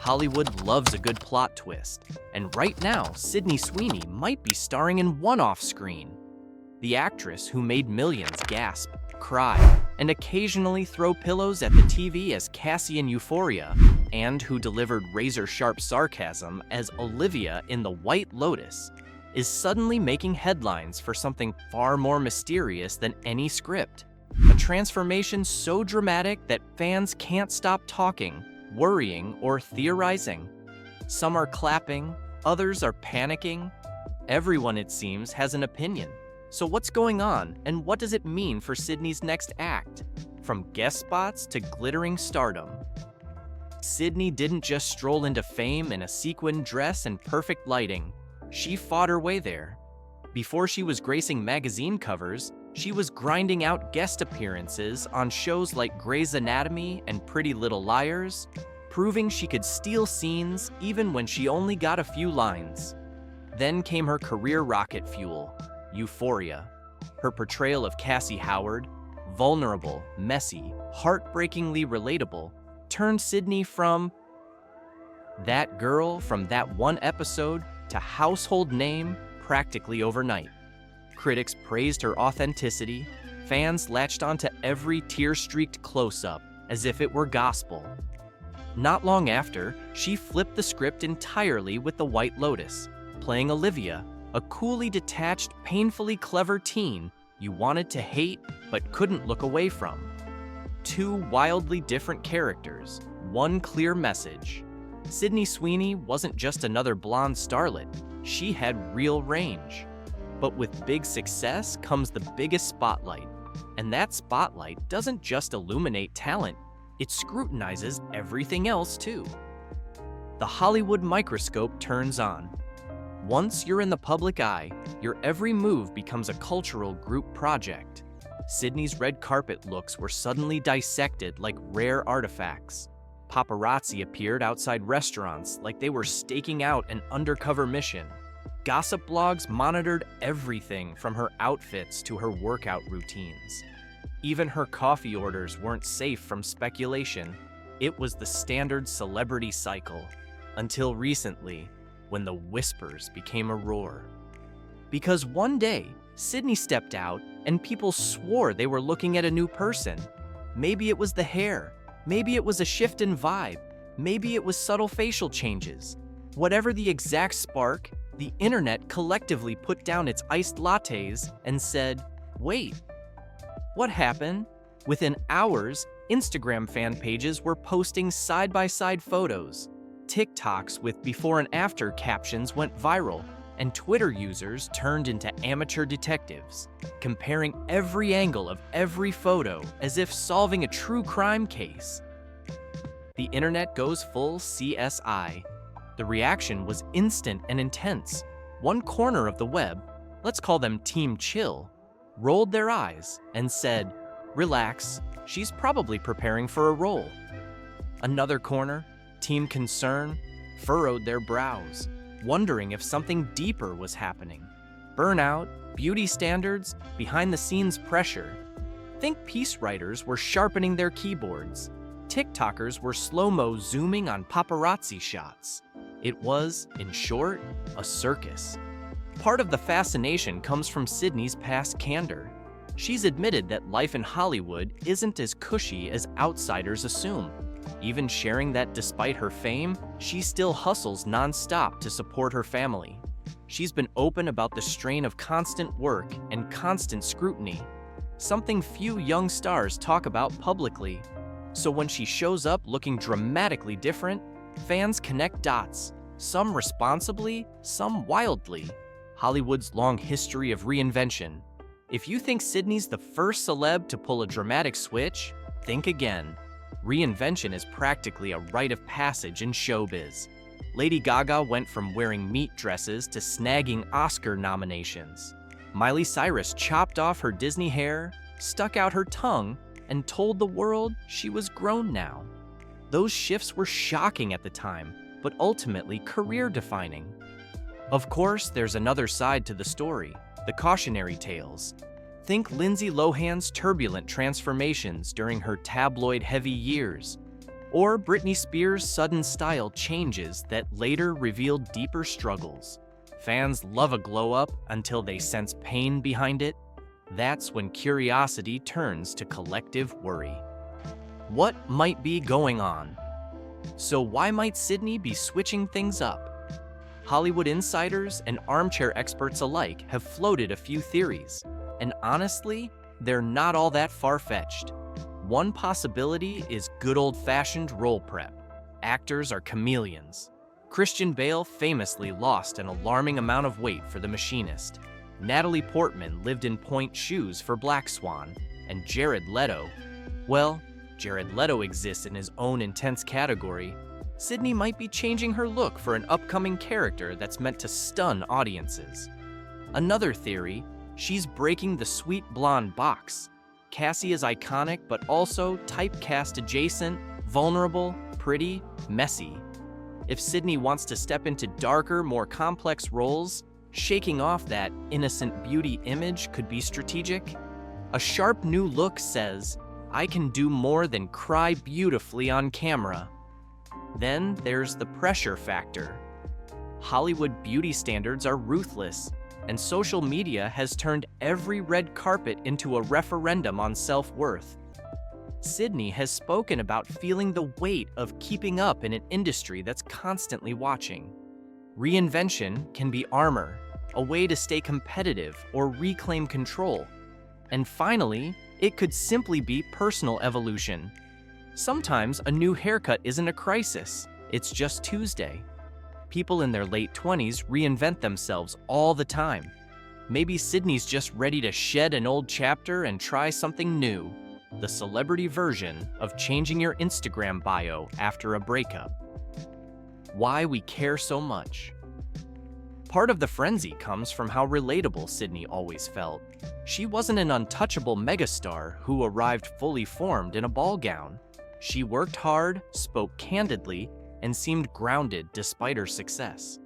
Hollywood loves a good plot twist, and right now, Sydney Sweeney might be starring in one off-screen. The actress who made millions gasp, cry, and occasionally throw pillows at the TV as Cassie in Euphoria, and who delivered razor-sharp sarcasm as Olivia in The White Lotus, is suddenly making headlines for something far more mysterious than any script. A transformation so dramatic that fans can't stop talking, worrying, or theorizing. Some are clapping, others are panicking. Everyone, it seems, has an opinion. So what's going on, and what does it mean for Sydney's next act? From guest spots to glittering stardom. Sydney didn't just stroll into fame in a sequin dress and perfect lighting. She fought her way there. Before she was gracing magazine covers, she was grinding out guest appearances on shows like Grey's Anatomy and Pretty Little Liars, proving she could steal scenes even when she only got a few lines. Then came her career rocket fuel, Euphoria. Her portrayal of Cassie Howard, vulnerable, messy, heartbreakingly relatable, turned Sydney from that girl from that one episode to household name practically overnight. Critics praised her authenticity, fans latched onto every tear-streaked close-up as if it were gospel. Not long after, she flipped the script entirely with The White Lotus, playing Olivia, a coolly detached, painfully clever teen you wanted to hate but couldn't look away from. Two wildly different characters, one clear message. Sydney Sweeney wasn't just another blonde starlet, she had real range. But with big success comes the biggest spotlight. And that spotlight doesn't just illuminate talent, it scrutinizes everything else too. The Hollywood microscope turns on. Once you're in the public eye, your every move becomes a cultural group project. Sydney's red carpet looks were suddenly dissected like rare artifacts. Paparazzi appeared outside restaurants like they were staking out an undercover mission. Gossip blogs monitored everything from her outfits to her workout routines. Even her coffee orders weren't safe from speculation. It was the standard celebrity cycle, until recently, when the whispers became a roar. Because one day, Sydney stepped out and people swore they were looking at a new person. Maybe it was the hair, maybe it was a shift in vibe, maybe it was subtle facial changes. Whatever the exact spark, the internet collectively put down its iced lattes and said, "Wait, what happened?" Within hours, Instagram fan pages were posting side-by-side photos. TikToks with before and after captions went viral, and Twitter users turned into amateur detectives, comparing every angle of every photo as if solving a true crime case. The internet goes full CSI. The reaction was instant and intense. One corner of the web, let's call them Team Chill, rolled their eyes and said, "Relax, she's probably preparing for a role." Another corner, Team Concern, furrowed their brows, wondering if something deeper was happening. Burnout, beauty standards, behind-the-scenes pressure. Think piece writers were sharpening their keyboards. TikTokers were slow-mo zooming on paparazzi shots. It was, in short, a circus. Part of the fascination comes from Sydney's past candor. She's admitted that life in Hollywood isn't as cushy as outsiders assume. Even sharing that despite her fame, she still hustles non-stop to support her family. She's been open about the strain of constant work and constant scrutiny, something few young stars talk about publicly. So when she shows up looking dramatically different, fans connect dots, some responsibly, some wildly. Hollywood's long history of reinvention. If you think Sydney's the first celeb to pull a dramatic switch, think again. Reinvention is practically a rite of passage in showbiz. Lady Gaga went from wearing meat dresses to snagging Oscar nominations. Miley Cyrus chopped off her Disney hair, stuck out her tongue, and told the world she was grown now. Those shifts were shocking at the time, but ultimately career-defining. Of course, there's another side to the story, the cautionary tales. Think Lindsay Lohan's turbulent transformations during her tabloid-heavy years, Or Britney Spears' sudden style changes that later revealed deeper struggles. Fans love a glow-up until they sense pain behind it. That's when curiosity turns to collective worry. What might be going on? So why might Sydney be switching things up? Hollywood insiders and armchair experts alike have floated a few theories, and honestly, they're not all that far-fetched. One possibility is good old-fashioned role prep. Actors are chameleons. Christian Bale famously lost an alarming amount of weight for The Machinist. Natalie Portman lived in point shoes for Black Swan. And Jared Leto, well, Jared Leto exists in his own intense category. Sydney might be changing her look for an upcoming character that's meant to stun audiences. Another theory, she's breaking the sweet blonde box. Cassie is iconic, but also typecast adjacent, vulnerable, pretty, messy. If Sydney wants to step into darker, more complex roles, shaking off that innocent beauty image could be strategic. A sharp new look says, I can do more than cry beautifully on camera. Then there's the pressure factor. Hollywood beauty standards are ruthless, and social media has turned every red carpet into a referendum on self-worth. Sydney has spoken about feeling the weight of keeping up in an industry that's constantly watching. Reinvention can be armor, a way to stay competitive or reclaim control. And finally, it could simply be personal evolution. Sometimes a new haircut isn't a crisis, it's just Tuesday. People in their late 20s reinvent themselves all the time. Maybe Sydney's just ready to shed an old chapter and try something new. The celebrity version of changing your Instagram bio after a breakup. Why we care so much. Part of the frenzy comes from how relatable Sydney always felt. She wasn't an untouchable megastar who arrived fully formed in a ball gown. She worked hard, spoke candidly, and seemed grounded despite her success.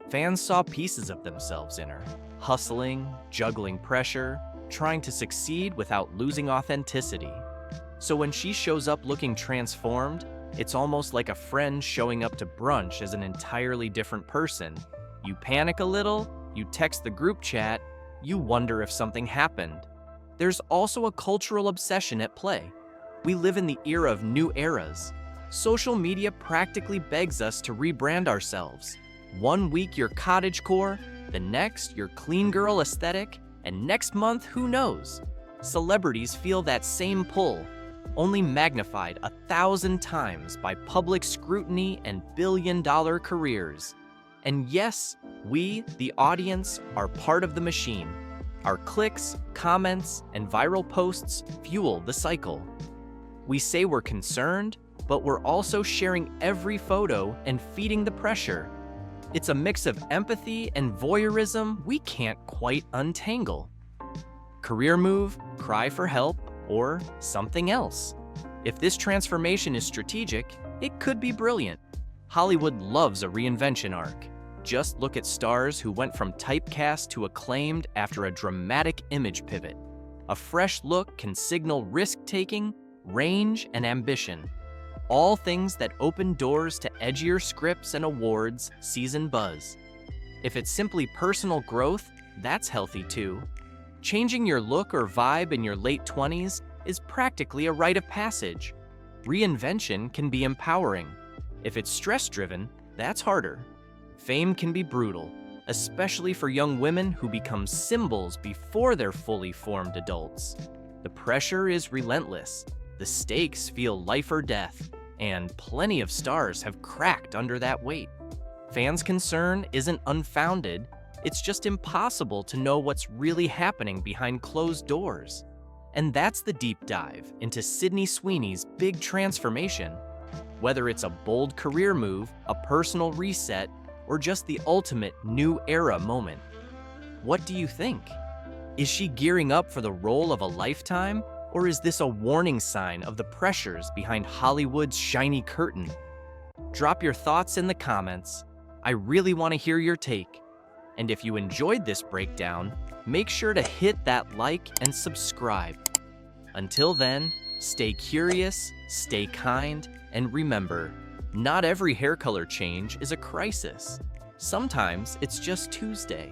Fans saw pieces of themselves in her, hustling, juggling pressure, trying to succeed without losing authenticity. So when she shows up looking transformed, it's almost like a friend showing up to brunch as an entirely different person. You panic a little, you text the group chat, you wonder if something happened. There's also a cultural obsession at play. We live in the era of new eras. Social media practically begs us to rebrand ourselves. One week you're cottagecore, the next you're clean girl aesthetic, and next month, who knows? Celebrities feel that same pull, only magnified 1,000 times by public scrutiny and billion-dollar careers. And yes, we, the audience, are part of the machine. Our clicks, comments, and viral posts fuel the cycle. We say we're concerned, but we're also sharing every photo and feeding the pressure. It's a mix of empathy and voyeurism we can't quite untangle. Career move, cry for help, or something else. If this transformation is strategic, it could be brilliant. Hollywood loves a reinvention arc. Just look at stars who went from typecast to acclaimed after a dramatic image pivot. A fresh look can signal risk-taking, range, and ambition. All things that open doors to edgier scripts and awards, season buzz. If it's simply personal growth, that's healthy too. Changing your look or vibe in your late 20s is practically a rite of passage. Reinvention can be empowering. If it's stress-driven, that's harder. Fame can be brutal, especially for young women who become symbols before they're fully formed adults. The pressure is relentless. The stakes feel life or death, and plenty of stars have cracked under that weight. Fans' concern isn't unfounded, it's just impossible to know what's really happening behind closed doors. And that's the deep dive into Sydney Sweeney's big transformation. Whether it's a bold career move, a personal reset, or just the ultimate new era moment. What do you think? Is she gearing up for the role of a lifetime? Or is this a warning sign of the pressures behind Hollywood's shiny curtain? Drop your thoughts in the comments. I really want to hear your take. And if you enjoyed this breakdown, make sure to hit that like and subscribe. Until then, Stay curious, stay kind, and remember, not every hair color change is a crisis. Sometimes it's just Tuesday.